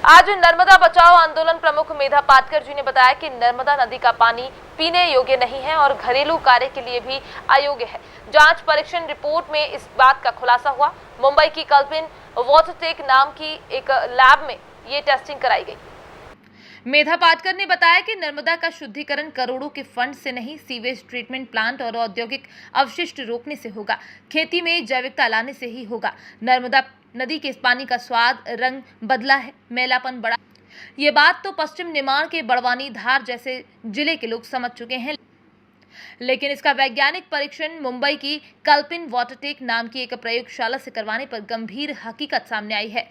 आज नर्मदा बचाओ आंदोलन प्रमुख मेधा पाटकर जी ने बताया कि नर्मदा नदी का पानी पीने योग्य नहीं है और घरेलू कार्य के लिए भी अयोग्य है। जांच परीक्षण रिपोर्ट में इस बात का खुलासा हुआ। मुंबई की कल्पिन वाटरटेक नाम की एक लैब में ये टेस्टिंग कराई गई। मेधा पाटकर ने बताया कि नर्मदा का शुद्धिकरण करोड़ों के फंड से नहीं, सीवेज ट्रीटमेंट प्लांट और औद्योगिक अवशिष्ट रोकने से होगा, खेती में जैविकता लाने से ही होगा। नर्मदा नदी के इस पानी का स्वाद, रंग बदला है, मैलापन बढ़ा। ये बात तो पश्चिम निमाड़ के बड़वानी, धार जैसे जिले के लोग समझ चुके हैं, लेकिन इसका वैज्ञानिक परीक्षण मुंबई की कल्पिन वाटरटेक नाम की एक प्रयोगशाला से करवाने पर गंभीर हकीकत सामने आई है।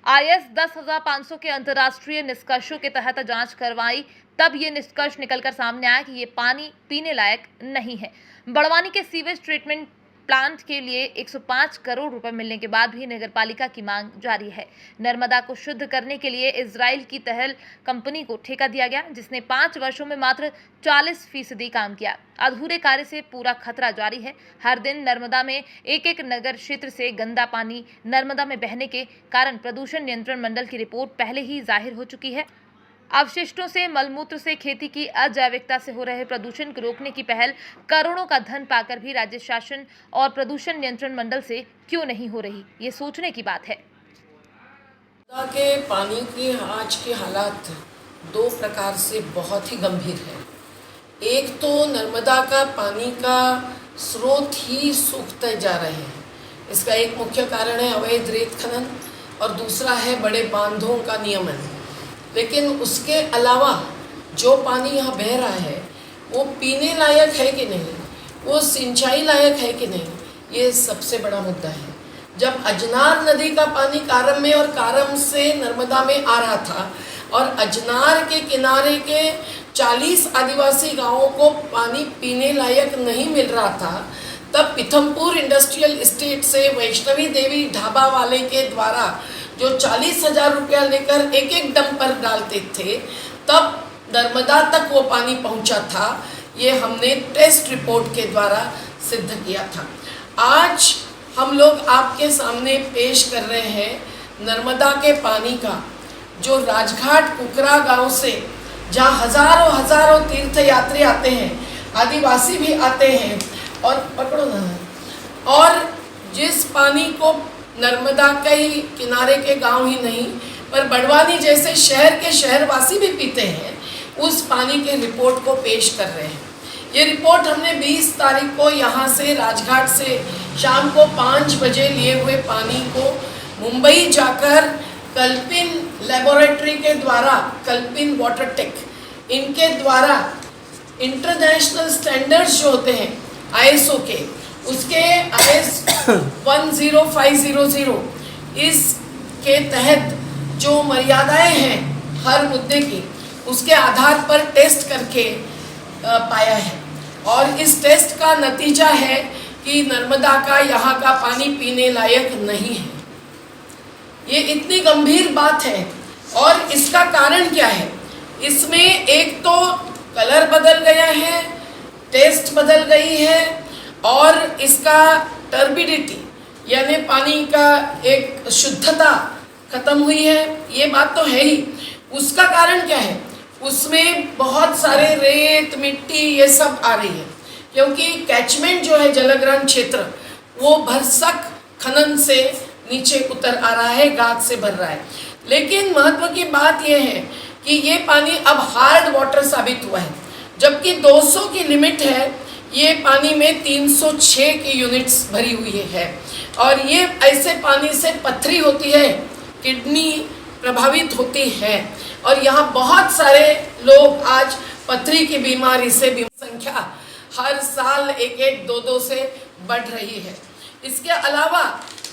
IS 10,500 के अंतर्राष्ट्रीय निष्कर्षों के तहत जांच करवाई, तब ये निष्कर्ष निकलकर सामने आया कि ये पानी पीने लायक नहीं है। बड़वानी के सीवेज ट्रीटमेंट प्लांट के लिए 105 करोड़ रुपए मिलने के बाद भी नगरपालिका की मांग जारी है। नर्मदा को शुद्ध करने के लिए इजराइल की तहल कंपनी को ठेका दिया गया, जिसने 5 वर्षों में मात्र 40% काम किया। अधूरे कार्य से पूरा खतरा जारी है। हर दिन नर्मदा में एक नगर क्षेत्र से गंदा पानी नर्मदा में बहने के कारण प्रदूषण नियंत्रण मंडल की रिपोर्ट पहले ही जाहिर हो चुकी है। अवशिष्टों से, मलमूत्र से, खेती की अजैविकता से हो रहे प्रदूषण को रोकने की पहल करोड़ों का धन पाकर भी राज्य शासन और प्रदूषण नियंत्रण मंडल से क्यों नहीं हो रही, ये सोचने की बात है। नर्मदा के पानी की आज के हालात 2 प्रकार से बहुत ही गंभीर है। एक तो नर्मदा का पानी का स्रोत ही सूखते जा रहे हैं। इसका एक मुख्य कारण है अवैध रेत खनन और दूसरा है बड़े बांधों का नियमन। लेकिन उसके अलावा जो पानी यहाँ बह रहा है वो पीने लायक है कि नहीं, वो सिंचाई लायक है कि नहीं, ये सबसे बड़ा मुद्दा है। जब अजनार नदी का पानी कारम में और कारम से नर्मदा में आ रहा था और अजनार के किनारे के 40 आदिवासी गांवों को पानी पीने लायक नहीं मिल रहा था, तब पीथमपुर इंडस्ट्रियल एस्टेट से वैष्णवी देवी ढाबा वाले के द्वारा जो 40,000 रुपया लेकर एक डंपर डालते थे, तब नर्मदा तक वो पानी पहुंचा था। ये हमने टेस्ट रिपोर्ट के द्वारा सिद्ध किया था। आज हम लोग आपके सामने पेश कर रहे हैं नर्मदा के पानी का, जो राजघाट कुकरा गांव से, जहाँ हजारों तीर्थयात्री आते हैं, आदिवासी भी आते हैं और पकड़ो ना, और जिस पानी को नर्मदा के ही किनारे के गांव ही नहीं पर बड़वानी जैसे शहर के शहरवासी भी पीते हैं, उस पानी के रिपोर्ट को पेश कर रहे हैं। ये रिपोर्ट हमने 20 तारीख को यहाँ से राजघाट से शाम को 5 बजे लिए हुए पानी को मुंबई जाकर कल्पिन लेबोरेटरी के द्वारा, कल्पिन वाटरटेक, इनके द्वारा इंटरनेशनल स्टैंडर्ड्स जो होते हैं ISO के, उसके IS 10500 इसके तहत जो मर्यादाएं हैं हर मुद्दे की, उसके आधार पर टेस्ट करके पाया है। और इस टेस्ट का नतीजा है कि नर्मदा का यहाँ का पानी पीने लायक नहीं है। ये इतनी गंभीर बात है। और इसका कारण क्या है? इसमें एक तो कलर बदल गया है, टेस्ट बदल गई है, और इसका टर्बिडिटी यानी पानी का एक शुद्धता खत्म हुई है। ये बात तो है ही। उसका कारण क्या है? उसमें बहुत सारे रेत, मिट्टी, ये सब आ रही है, क्योंकि कैचमेंट जो है जलग्रहण क्षेत्र, वो भरसक खनन से नीचे उतर आ रहा है, गाद से भर रहा है। लेकिन महत्व की बात यह है कि ये पानी अब हार्ड वाटर साबित हुआ है, जबकि 200 की लिमिट है, ये पानी में 306 की यूनिट्स भरी हुई है। और ये ऐसे पानी से पथरी होती है, किडनी प्रभावित होती है, और यहाँ बहुत सारे लोग आज पथरी की बीमारी से संख्या हर साल 1-1, 2-2 से बढ़ रही है। इसके अलावा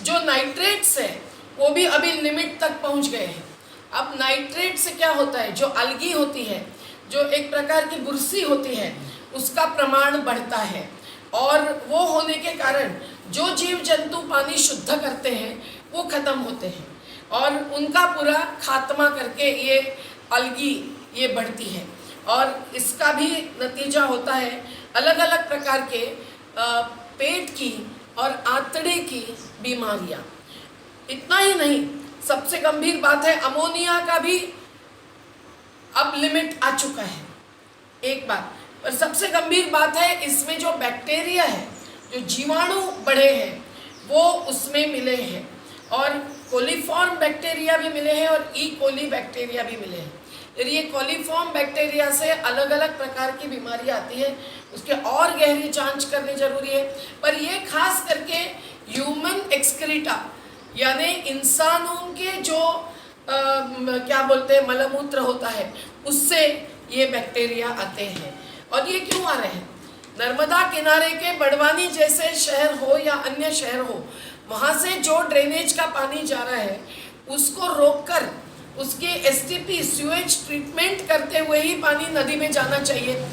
जो नाइट्रेट्स हैं वो भी अभी लिमिट तक पहुँच गए हैं। अब नाइट्रेट से क्या होता है? जो अलगी होती है, जो एक प्रकार की बुरसी होती है, उसका प्रमाण बढ़ता है, और वो होने के कारण जो जीव जंतु पानी शुद्ध करते हैं वो खत्म होते हैं, और उनका पूरा खात्मा करके ये अलगी ये बढ़ती है। और इसका भी नतीजा होता है अलग अलग प्रकार के पेट की और आंतड़े की बीमारियाँ। इतना ही नहीं, सबसे गंभीर बात है अमोनिया का भी अब लिमिट आ चुका है, एक बात। और सबसे गंभीर बात है इसमें जो बैक्टीरिया है, जो जीवाणु बढ़े हैं वो उसमें मिले हैं, और कोलीफॉर्म बैक्टीरिया भी मिले हैं और ई कोली बैक्टीरिया भी मिले हैं। यदि ये कोलीफॉर्म बैक्टीरिया से अलग अलग प्रकार की बीमारी आती है, उसके और गहरी जांच करनी जरूरी है। पर ये खास करके ह्यूमन एक्सक्रीटा यानी इंसानों के जो क्या बोलते हैं मलमूत्र होता है, उससे ये बैक्टीरिया आते हैं। और ये क्यों आ रहे हैं? नर्मदा किनारे के बड़वानी जैसे शहर हो या अन्य शहर हो, वहाँ से जो ड्रेनेज का पानी जा रहा है उसको रोककर उसके एसटीपी सीवेज ट्रीटमेंट करते हुए ही पानी नदी में जाना चाहिए।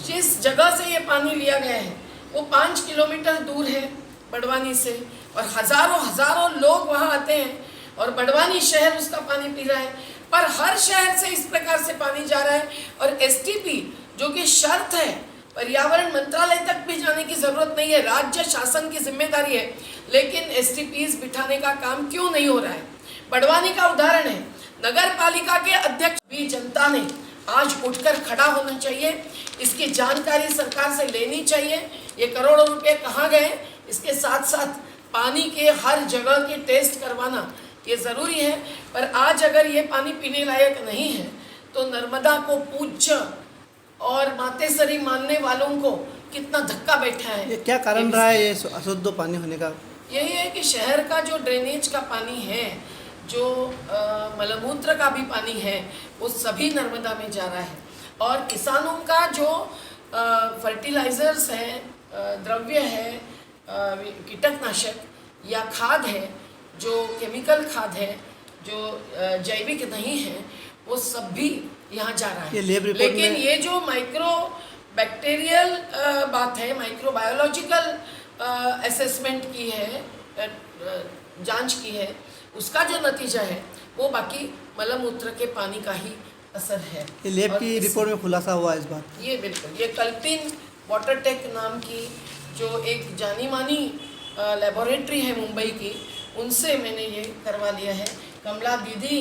जिस जगह से ये पानी लिया गया है वो 5 किलोमीटर दूर है बड़वानी से, और हजारों लोग वहाँ आते हैं और बड़वानी शहर उसका पानी पी रहा है। पर हर शहर से इस प्रकार से पानी जा रहा है, और एसटीपी जो कि शर्त है, पर्यावरण मंत्रालय तक भी जाने की जरूरत नहीं है, राज्य शासन की जिम्मेदारी है, लेकिन एसटीपीज बिठाने का काम क्यों नहीं हो रहा है? बड़वानी का उदाहरण है, नगर पालिका के अध्यक्ष भी जनता ने आज उठकर खड़ा होना चाहिए, इसकी जानकारी सरकार से लेनी चाहिए। ये करोड़ों रुपए कहाँ गए, इसके साथ साथ पानी के हर जगह के टेस्ट करवाना ये ज़रूरी है। पर आज अगर ये पानी पीने लायक नहीं है तो नर्मदा को पूज्य और मातेश्वरी मानने वालों को कितना धक्का बैठा है। ये क्या कारण रहा है ये अशुद्ध पानी होने का? यही है कि शहर का जो ड्रेनेज का पानी है, जो मलमूत्र का भी पानी है, वो सभी नर्मदा में जा रहा है। और किसानों का जो फर्टिलाइजर्स है, द्रव्य है, कीटनाशक या खाद है, जो केमिकल खाद है, जो जैविक नहीं है, वो सब भी यहाँ जा रहा है। लेकिन ये जो माइक्रो बैक्टीरियल बात है, माइक्रोबायोलॉजिकल असेसमेंट की है, जांच की है, उसका जो नतीजा है वो बाकी मलमूत्र के पानी का ही असर है। ये लैब की रिपोर्ट में खुलासा हुआ इस बात? ये बिल्कुल, ये कल्पिन वाटरटेक नाम की जो एक जानी मानी लेबोरेटरी है मुंबई की, उनसे मैंने ये करवा लिया है। कमला दीदी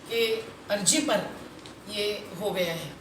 के अर्जी पर ये हो गया है।